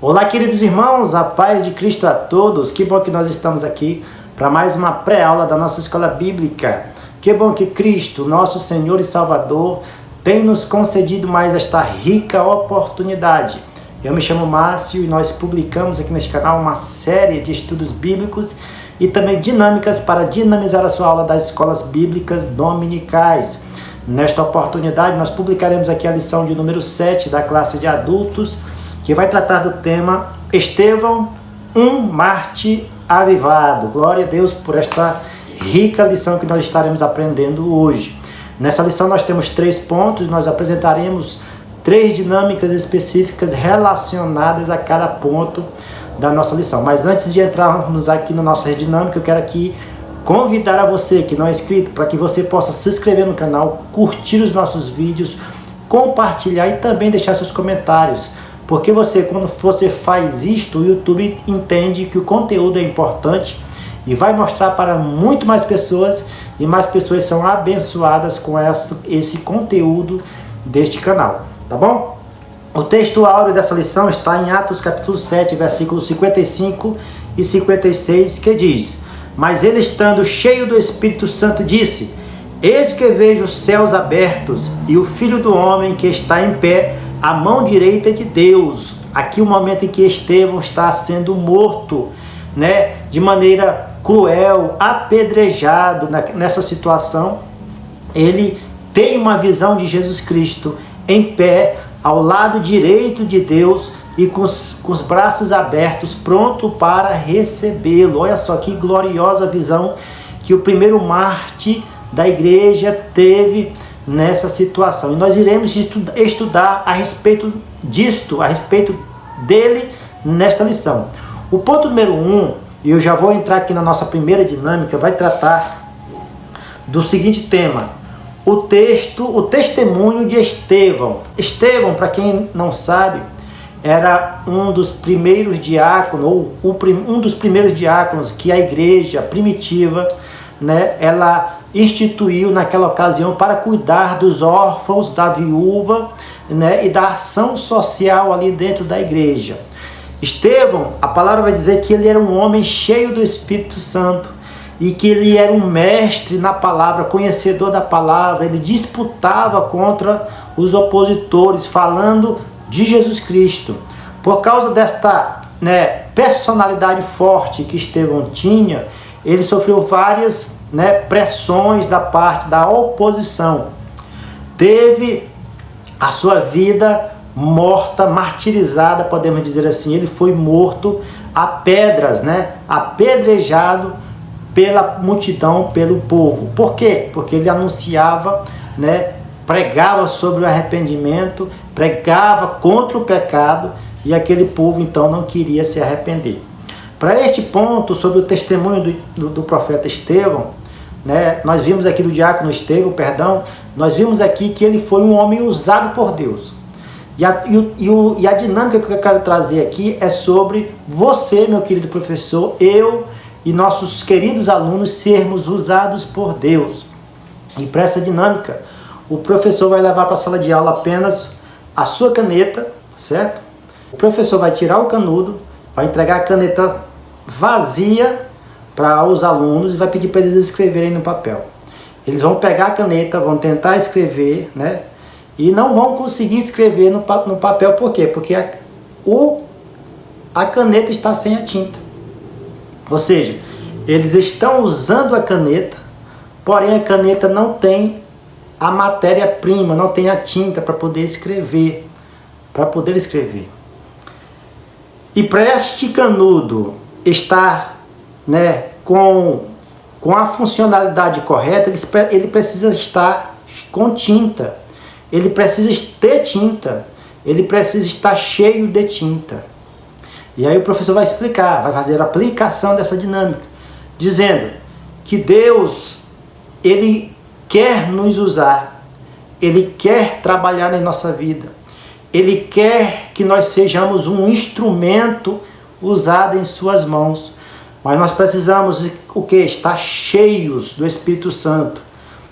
Olá, queridos irmãos, a paz de Cristo a todos. Que bom que nós estamos aqui para mais uma pré-aula da nossa escola bíblica. Que bom que Cristo, nosso Senhor e Salvador, tem nos concedido mais esta rica oportunidade. Eu me chamo Márcio e nós publicamos aqui neste canal uma série de estudos bíblicos e também dinâmicas para dinamizar a sua aula das escolas bíblicas dominicais. Nesta oportunidade, nós publicaremos aqui a lição de número 7 da classe de adultos, que vai tratar do tema Estevão, um Mártir avivado. Glória a Deus por esta rica lição que nós estaremos aprendendo hoje. Nessa lição nós temos 3 pontos, nós apresentaremos 3 dinâmicas específicas relacionadas a cada ponto da nossa lição. Mas antes de entrarmos aqui na nossa dinâmica, eu quero aqui convidar a você que não é inscrito para que você possa se inscrever no canal, curtir os nossos vídeos, compartilhar e também deixar seus comentários. Porque quando você faz isto, o YouTube entende que o conteúdo é importante e vai mostrar para muito mais pessoas, e mais pessoas são abençoadas com esse conteúdo deste canal, tá bom? O texto áureo dessa lição está em Atos capítulo 7, versículos 55 e 56, que diz: Mas ele, estando cheio do Espírito Santo, disse: Eis que vejo os céus abertos e o Filho do Homem que está em pé à mão direita de Deus. Aqui o momento em que Estevão está sendo morto, de maneira cruel, apedrejado. Nessa situação, ele tem uma visão de Jesus Cristo em pé, ao lado direito de Deus e com os braços abertos, pronto para recebê-lo. Olha só que gloriosa visão que o primeiro mártir da igreja teve nessa situação. E nós iremos estudar a respeito disto, a respeito dele nesta lição. O ponto número 1, e eu já vou entrar aqui na nossa primeira dinâmica, vai tratar do seguinte tema: o testemunho de Estevão. Estevão, para quem não sabe, era um dos primeiros diáconos, ou um dos primeiros diáconos que a igreja primitiva, ela instituiu naquela ocasião para cuidar dos órfãos, da viúva, e da ação social ali dentro da igreja. Estevão, a palavra vai dizer que ele era um homem cheio do Espírito Santo e que ele era um mestre na palavra, conhecedor da palavra. Ele disputava contra os opositores, falando de Jesus Cristo. Por causa desta personalidade forte que Estevão tinha, ele sofreu várias pressões da parte da oposição. Teve a sua vida morta, martirizada, podemos dizer assim. Ele foi morto a pedras, apedrejado pela multidão, pelo povo. Por quê? Porque ele anunciava, pregava sobre o arrependimento, pregava contra o pecado, e aquele povo então não queria se arrepender. Para este ponto, sobre o testemunho do profeta Estevão, nós vimos aqui do diácono Estevão, nós vimos aqui que ele foi um homem usado por Deus. E a dinâmica que eu quero trazer aqui é sobre você, meu querido professor, eu e nossos queridos alunos sermos usados por Deus. E para essa dinâmica, o professor vai levar para a sala de aula apenas a sua caneta, certo? O professor vai tirar o canudo, vai entregar a caneta vazia para os alunos e vai pedir para eles escreverem no papel. Eles vão pegar a caneta, vão tentar escrever, e não vão conseguir escrever no papel. Por quê? Porque a caneta está sem a tinta. Ou seja, eles estão usando a caneta, porém a caneta não tem a matéria-prima, não tem a tinta para poder escrever. E para este canudo estar com a funcionalidade correta, ele precisa estar com tinta. Ele precisa ter tinta. Ele precisa estar cheio de tinta. E aí o professor vai explicar, vai fazer a aplicação dessa dinâmica, dizendo que Deus, ele quer nos usar, ele quer trabalhar em nossa vida, ele quer que nós sejamos um instrumento usado em suas mãos, mas nós precisamos estar cheios do Espírito Santo.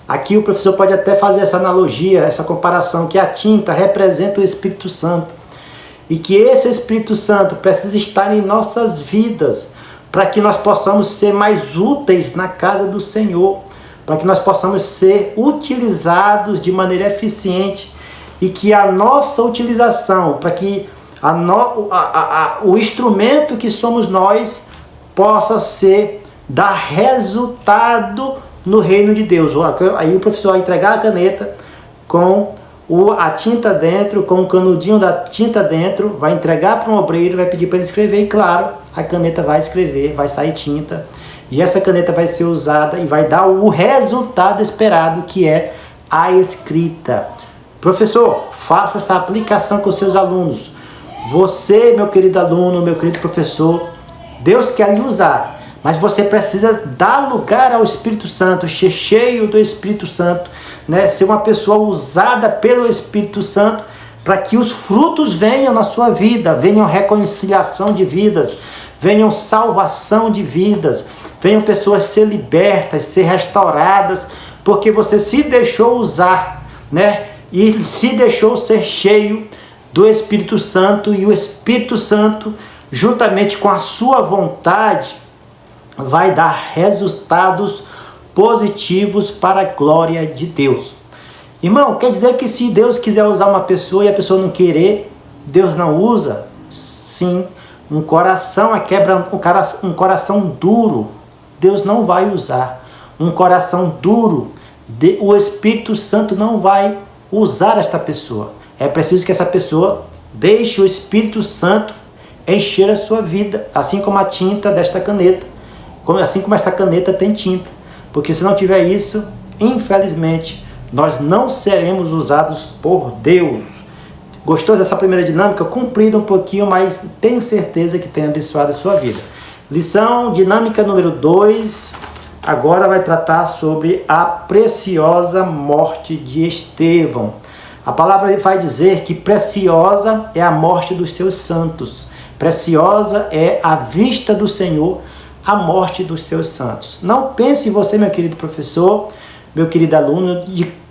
Aqui o professor pode até fazer essa analogia, essa comparação, que a tinta representa o Espírito Santo. e que esse Espírito Santo precisa estar em nossas vidas para que nós possamos ser mais úteis na casa do Senhor, para que nós possamos ser utilizados de maneira eficiente e que a nossa utilização, para que o instrumento que somos nós possa dar resultado no reino de Deus. Aí o professor vai entregar a caneta com a tinta dentro, com o canudinho da tinta dentro, vai entregar para um obreiro, vai pedir para ele escrever e claro, a caneta vai escrever, vai sair tinta e essa caneta vai ser usada e vai dar o resultado esperado, que é a escrita. Professor, faça essa aplicação com seus alunos. Você, meu querido aluno, meu querido professor, Deus quer lhe usar, mas você precisa dar lugar ao Espírito Santo, ser cheio do Espírito Santo, né? Ser uma pessoa usada pelo Espírito Santo para que os frutos venham na sua vida, venham reconciliação de vidas, venham salvação de vidas, venham pessoas ser libertas, ser restauradas, porque você se deixou usar, né? E se deixou ser cheio do Espírito Santo, e o Espírito Santo, juntamente com a sua vontade, vai dar resultados positivos para a glória de Deus. Irmão, quer dizer que se Deus quiser usar uma pessoa e a pessoa não querer, Deus não usa? Sim, um coração um coração duro, Deus não vai usar. Um coração duro, o Espírito Santo não vai usar esta pessoa. É preciso que essa pessoa deixe o Espírito Santo encher a sua vida, assim como a tinta desta caneta, assim como esta caneta tem tinta. Porque se não tiver isso, infelizmente, nós não seremos usados por Deus. Gostou dessa primeira dinâmica? Cumprida um pouquinho, mas tenho certeza que tem abençoado a sua vida. Lição dinâmica número 2, agora vai tratar sobre a preciosa morte de Estevão. A palavra vai dizer que preciosa é a morte dos seus santos. Preciosa é a vista do Senhor, a morte dos seus santos. Não pense você, meu querido professor, meu querido aluno,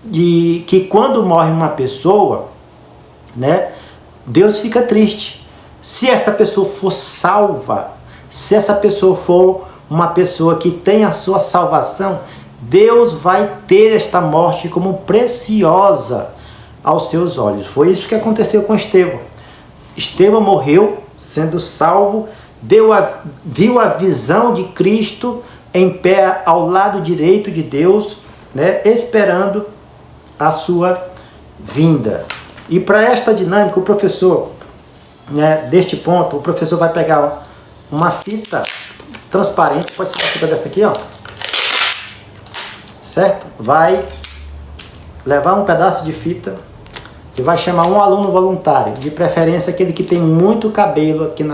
de que quando morre uma pessoa, né, Deus fica triste. Se esta pessoa for salva, se essa pessoa for uma pessoa que tem a sua salvação, Deus vai ter esta morte como preciosa aos seus olhos. Foi isso que aconteceu com Estevão. Estevão morreu sendo salvo, viu a visão de Cristo em pé ao lado direito de Deus, né, esperando a sua vinda. E para esta dinâmica, o professor, né, deste ponto, o professor vai pegar uma fita transparente, pode ser uma fita dessa aqui, ó, certo? Vai levar um pedaço de fita e vai chamar um aluno voluntário, de preferência aquele que tem muito cabelo aqui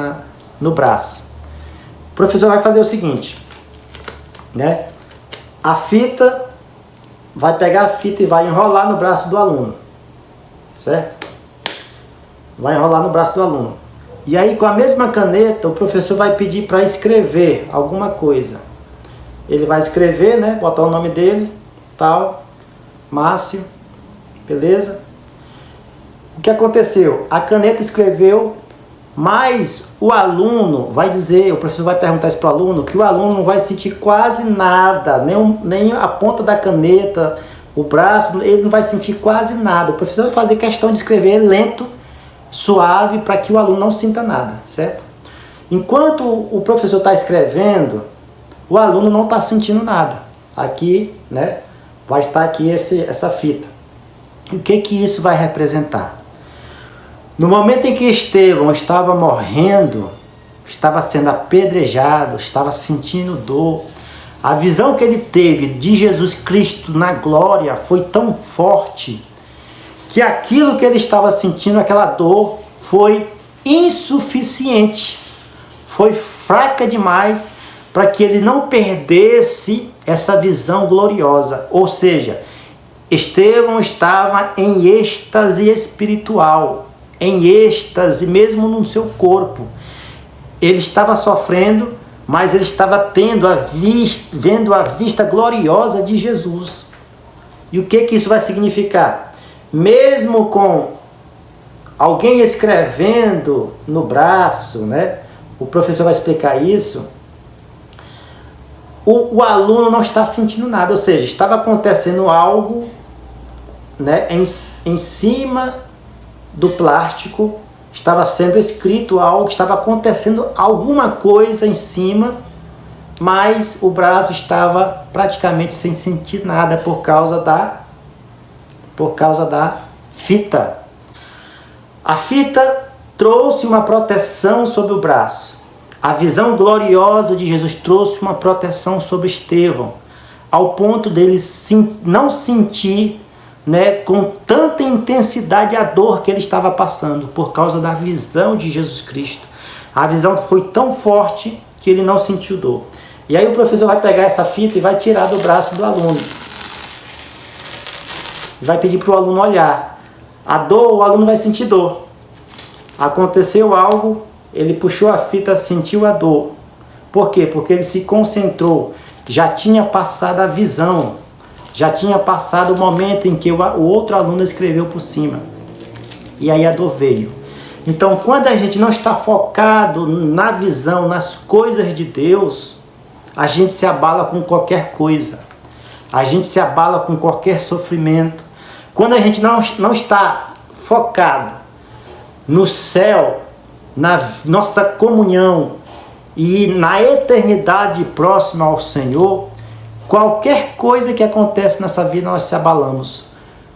no braço. O professor vai fazer o seguinte, né? A fita, vai pegar a fita e vai enrolar no braço do aluno, certo? Vai enrolar no braço do aluno. E aí, com a mesma caneta, o professor vai pedir para escrever alguma coisa. Ele vai escrever, né? Botar o nome dele, tal, Márcio, beleza? O que aconteceu? A caneta escreveu, mas o aluno vai dizer, o professor vai perguntar isso para o aluno, que o aluno não vai sentir quase nada, nem a ponta da caneta, o braço, ele não vai sentir quase nada. O professor vai fazer questão de escrever lento, suave, para que o aluno não sinta nada, certo? Enquanto o professor está escrevendo, o aluno não está sentindo nada. Aqui, né, vai estar aqui essa fita. O que isso vai representar? No momento em que Estevão estava morrendo, estava sendo apedrejado, estava sentindo dor, a visão que ele teve de Jesus Cristo na glória foi tão forte que aquilo que ele estava sentindo, aquela dor, foi insuficiente, foi fraca demais para que ele não perdesse essa visão gloriosa. Ou seja, Estevão estava em êxtase espiritual, em êxtase mesmo no seu corpo. Ele estava sofrendo, mas ele estava vendo a vista gloriosa de Jesus. E o que isso vai significar? Mesmo com alguém escrevendo no braço, né? O professor vai explicar isso. O aluno não está sentindo nada, ou seja, estava acontecendo algo, né, em cima do plástico, estava sendo escrito algo, estava acontecendo alguma coisa em cima, mas o braço estava praticamente sem sentir nada por causa da fita. A fita trouxe uma proteção sobre o braço. A visão gloriosa de Jesus trouxe uma proteção sobre Estevão, ao ponto dele não sentir, né, com tanta intensidade a dor que ele estava passando, por causa da visão de Jesus Cristo. A visão foi tão forte que ele não sentiu dor. E aí o professor vai pegar essa fita e vai tirar do braço do aluno. Vai pedir para o aluno olhar. A dor, o aluno vai sentir dor. Aconteceu algo, ele puxou a fita, sentiu a dor. Por quê? Porque ele se concentrou. Já tinha passado a visão. Já tinha passado o momento em que o outro aluno escreveu por cima. E aí a dor veio. Então, quando a gente não está focado na visão, nas coisas de Deus, a gente se abala com qualquer coisa. A gente se abala com qualquer sofrimento. Quando a gente não está focado no céu, na nossa comunhão e na eternidade próxima ao Senhor, qualquer coisa que acontece nessa vida nós se abalamos.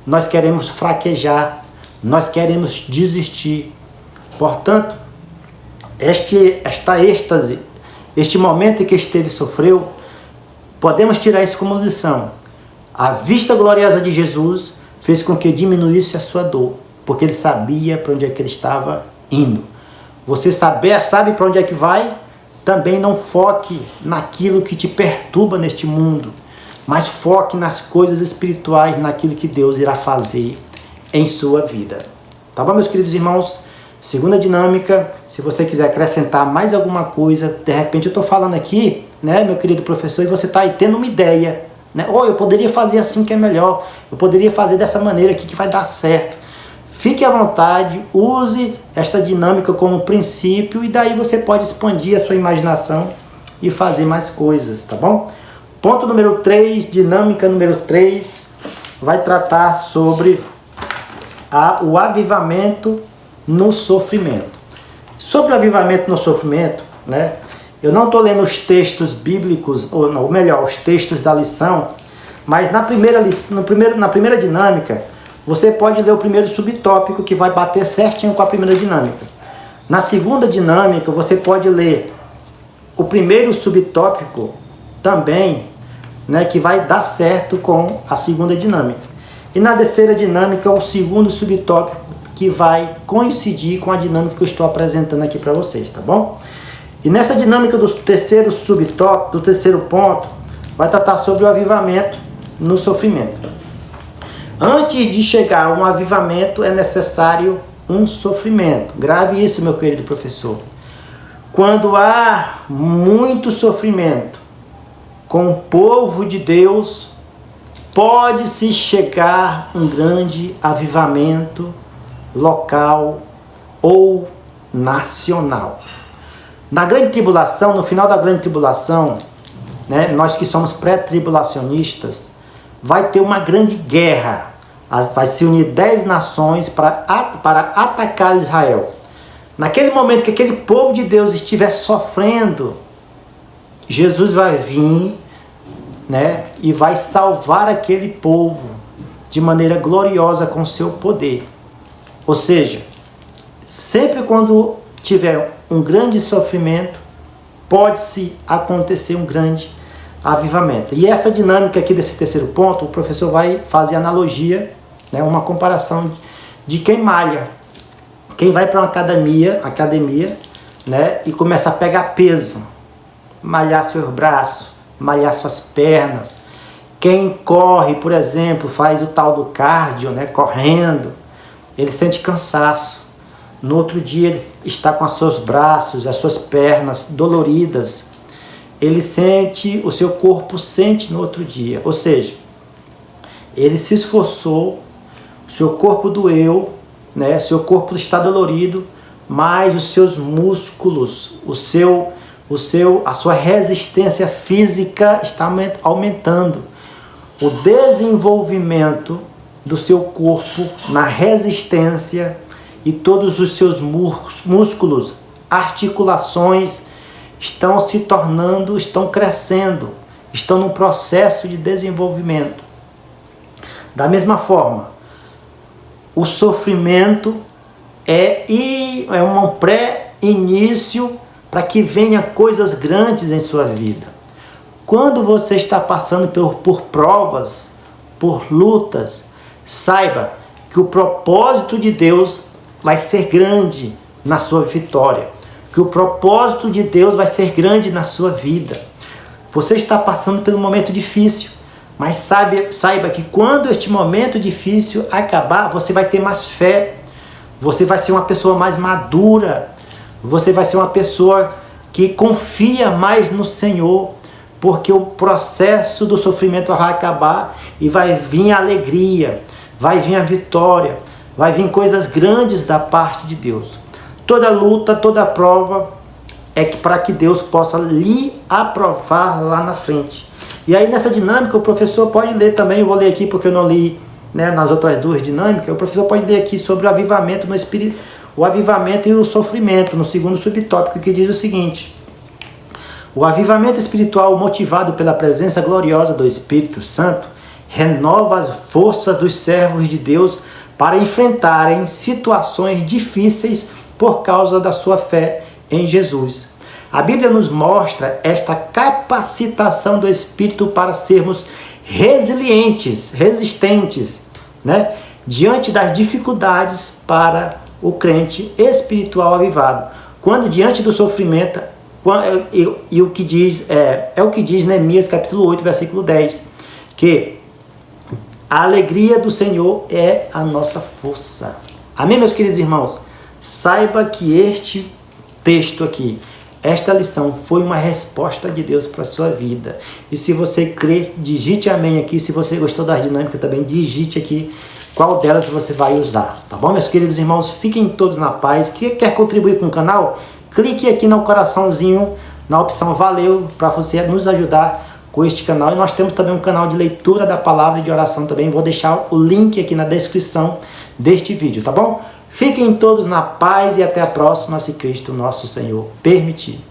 Nós queremos fraquejar, nós queremos desistir. Portanto, esta êxtase, este momento em que Estevão sofreu, podemos tirar isso como lição. A vista gloriosa de Jesus fez com que diminuísse a sua dor, porque ele sabia para onde é que ele estava indo. Você sabe para onde é que vai? Também não foque naquilo que te perturba neste mundo, mas foque nas coisas espirituais, naquilo que Deus irá fazer em sua vida. Tá bom, meus queridos irmãos? Segunda dinâmica, se você quiser acrescentar mais alguma coisa, de repente eu estou falando aqui, né, meu querido professor, e você está aí tendo uma ideia, né? Oh, eu poderia fazer assim que é melhor, eu poderia fazer dessa maneira aqui que vai dar certo. Fique à vontade, use esta dinâmica como princípio e daí você pode expandir a sua imaginação e fazer mais coisas, tá bom? Ponto número 3, dinâmica número 3, vai tratar sobre o avivamento no sofrimento. Sobre o avivamento no sofrimento, né? Eu não estou lendo os textos bíblicos, ou melhor, os textos da lição, mas na primeira dinâmica, você pode ler o primeiro subtópico que vai bater certinho com a primeira dinâmica. Na segunda dinâmica, você pode ler o primeiro subtópico também, né, que vai dar certo com a segunda dinâmica. E na terceira dinâmica, o segundo subtópico que vai coincidir com a dinâmica que eu estou apresentando aqui para vocês, tá bom? E nessa dinâmica do terceiro subtópico, do terceiro ponto, vai tratar sobre o avivamento no sofrimento. Antes de chegar a um avivamento, é necessário um sofrimento. Grave isso, meu querido professor. Quando há muito sofrimento com o povo de Deus, pode-se chegar um grande avivamento local ou nacional. Na grande tribulação, no final da grande tribulação, né, nós que somos pré-tribulacionistas, vai ter uma grande guerra. Vai se unir 10 nações para atacar Israel. Naquele momento que aquele povo de Deus estiver sofrendo, Jesus vai vir, né, e vai salvar aquele povo de maneira gloriosa com seu poder. Ou seja, sempre quando tiver um grande sofrimento, pode-se acontecer um grande avivamento. E essa dinâmica aqui desse terceiro ponto, o professor vai fazer analogia, né, uma comparação de quem malha. Quem vai para uma academia, né, e começa a pegar peso, malhar seus braços, malhar suas pernas. Quem corre, por exemplo, faz o tal do cardio, né, correndo, ele sente cansaço. No outro dia ele está com os seus braços, as suas pernas doloridas. Ele sente, o seu corpo sente no outro dia. Ou seja, ele se esforçou, o seu corpo doeu, né? Seu corpo está dolorido, mas os seus músculos, a sua resistência física está aumentando. O desenvolvimento do seu corpo na resistência e todos os seus músculos, articulações estão crescendo, estão num processo de desenvolvimento. Da mesma forma, o sofrimento é um pré-início para que venha coisas grandes em sua vida. Quando você está passando por provas, por lutas, saiba que o propósito de Deus vai ser grande na sua vitória, que o propósito de Deus vai ser grande na sua vida. Você está passando por um momento difícil, mas saiba que quando este momento difícil acabar, você vai ter mais fé, você vai ser uma pessoa mais madura, você vai ser uma pessoa que confia mais no Senhor, porque o processo do sofrimento vai acabar e vai vir a alegria, vai vir a vitória, vai vir coisas grandes da parte de Deus. Toda luta, toda prova é para que Deus possa lhe aprovar lá na frente. E aí nessa dinâmica o professor pode ler também, eu vou ler aqui porque eu não li, né, nas outras duas dinâmicas, o professor pode ler aqui sobre o avivamento no espírito, o avivamento e o sofrimento, no segundo subtópico, que diz o seguinte: o avivamento espiritual motivado pela presença gloriosa do Espírito Santo renova as forças dos servos de Deus para enfrentarem situações difíceis por causa da sua fé em Jesus. A Bíblia nos mostra esta capacitação do Espírito para sermos resistentes, né, diante das dificuldades para o crente espiritual avivado. Quando diante do sofrimento, e o que diz o que diz Neemias capítulo 8, versículo 10, que a alegria do Senhor é a nossa força. Amém, meus queridos irmãos? Saiba que este texto aqui, esta lição foi uma resposta de Deus para a sua vida. E se você crê, digite amém aqui. Se você gostou da dinâmica também, digite aqui qual delas você vai usar. Tá bom, meus queridos irmãos? Fiquem todos na paz. Quem quer contribuir com o canal, clique aqui no coraçãozinho, na opção valeu, para você nos ajudar com este canal. E nós temos também um canal de leitura da palavra e de oração também. Vou deixar o link aqui na descrição deste vídeo, tá bom? Fiquem todos na paz e até a próxima, se Cristo nosso Senhor permitir.